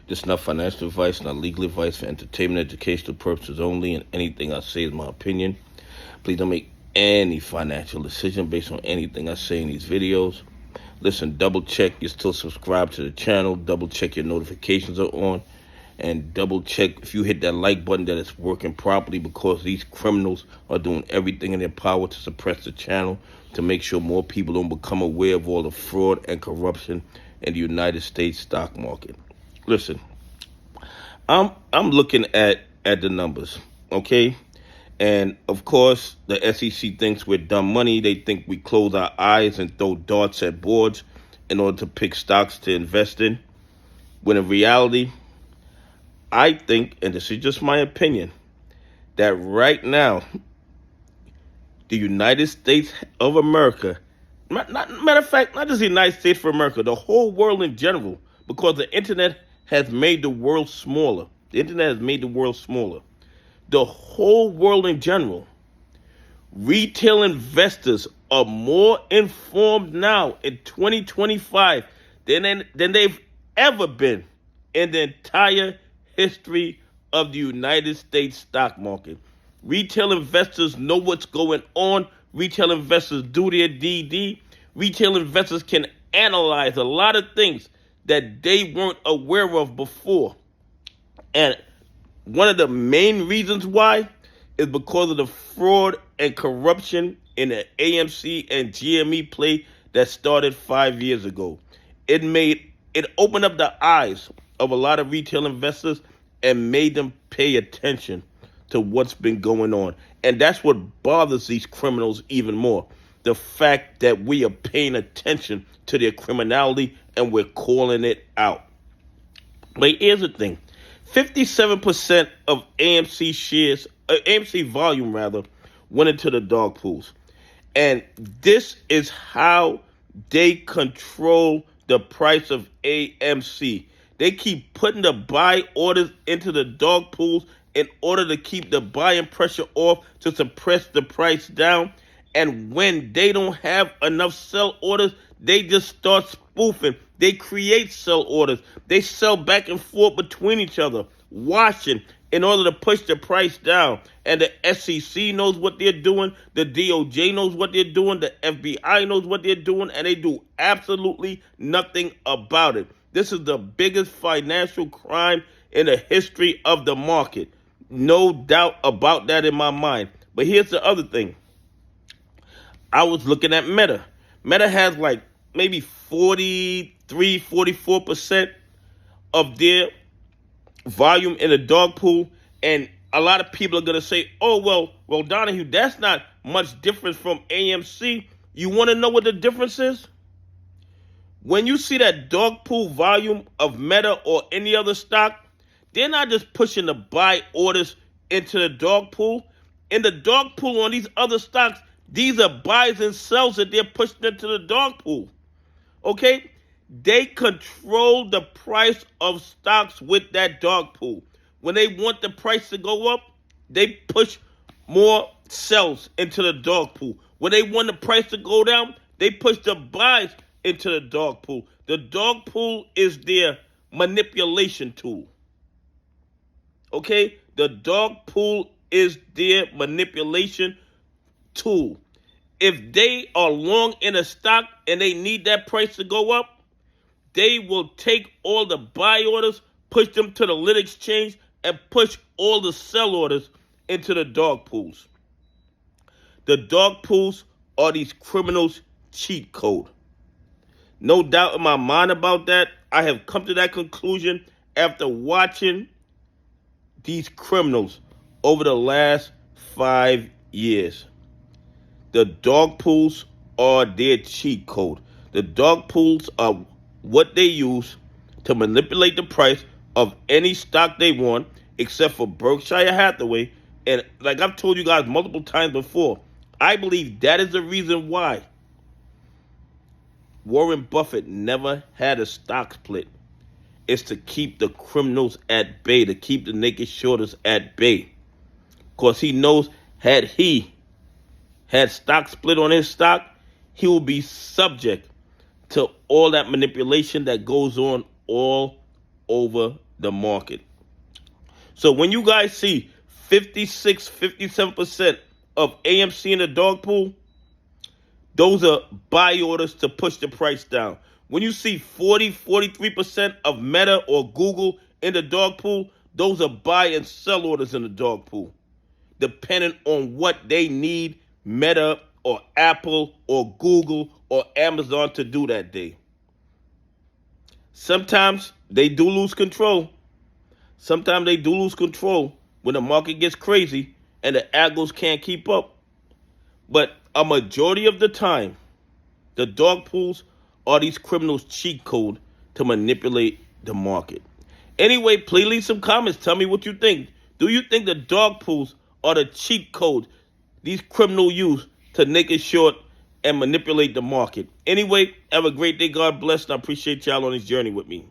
This is not financial advice, not legal advice, for entertainment, educational purposes only, and anything I say is my opinion. Please don't make any financial decision based on anything I say in these videos. Listen, double check you're still subscribed to the channel, double check your notifications are on, and double check if you hit that like button that it's working properly, because these criminals are doing everything in their power to suppress the channel, to make sure more people don't become aware of all the fraud and corruption in the United States stock market. Listen, I'm looking at the numbers, okay? And of course, the SEC thinks we're dumb money. They think we close our eyes and throw darts at boards in order to pick stocks to invest in. When in reality, I think, and this is just my opinion, that right now, the United States of America, matter of fact, not just the United States of America, the whole world in general, because the internet has made the world smaller. The internet has made the world smaller. The whole world in general, retail investors are more informed now in 2025 than they've ever been in the entire history of the United States stock market. Retail investors know what's going on. Retail investors do their DD. Retail investors can analyze a lot of things that they weren't aware of before. And one of the main reasons why is because of the fraud and corruption in the AMC and GME play that started 5 years ago. It opened up the eyes of a lot of retail investors and made them pay attention to what's been going on. And that's what bothers these criminals even more. The fact that we are paying attention to their criminality and we're calling it out. But here's the thing. 57% of AMC shares, AMC volume rather, went into the dog pools. And this is how they control the price of AMC. They keep putting the buy orders into the dog pools in order to keep the buying pressure off, to suppress the price down. And when they don't have enough sell orders, they just start spoofing. They create sell orders. They sell back and forth between each other, washing in order to push the price down. And the SEC knows what they're doing. The DOJ knows what they're doing. The FBI knows what they're doing. And they do absolutely nothing about it. This is the biggest financial crime in the history of the market. No doubt about that in my mind. But here's the other thing. I was looking at Meta. Meta has like maybe 43, 44% of their volume in the dog pool. And a lot of people are going to say, oh, well, Donnahue, that's not much different from AMC. You want to know what the difference is? When you see that dog pool volume of Meta or any other stock, they're not just pushing the buy orders into the dog pool. In the dog pool on these other stocks, these are buys and sells that they're pushing into the dog pool. Okay? They control the price of stocks with that dog pool. When they want the price to go up, they push more sells into the dog pool. When they want the price to go down, they push the buys into the dog pool. The dog pool is their manipulation tool. Okay? The dog pool is their manipulation tool. If they are long in a stock and they need that price to go up, they will take all the buy orders, push them to the lit exchange, and push all the sell orders into the dog pools. The dog pools are these criminals' cheat code. No doubt in my mind about that. I have come to that conclusion after watching these criminals over the last 5 years. The dog pools are their cheat code. The dog pools are what they use to manipulate the price of any stock they want, except for Berkshire Hathaway. And like I've told you guys multiple times before, I believe that is the reason why Warren Buffett never had a stock split. It's to keep the criminals at bay, to keep the naked shorters at bay. Because he knows had he had stock split on his stock, he will be subject to all that manipulation that goes on all over the market. So when you guys see 56, 57% of AMC in the dog pool, those are buy orders to push the price down. When you see 40, 43% of Meta or Google in the dog pool, those are buy and sell orders in the dog pool, depending on what they need Meta or Apple or Google or Amazon to do that day. Sometimes they do lose control. Sometimes they do lose control when the market gets crazy and the algos can't keep up. But a majority of the time, the dog pools are these criminals' cheat code to manipulate the market. Anyway, please leave some comments. Tell me what you think. Do you think the dog pools are the cheat code these criminals use to make it short and manipulate the market? Anyway, have a great day. God bless, and I appreciate y'all on this journey with me.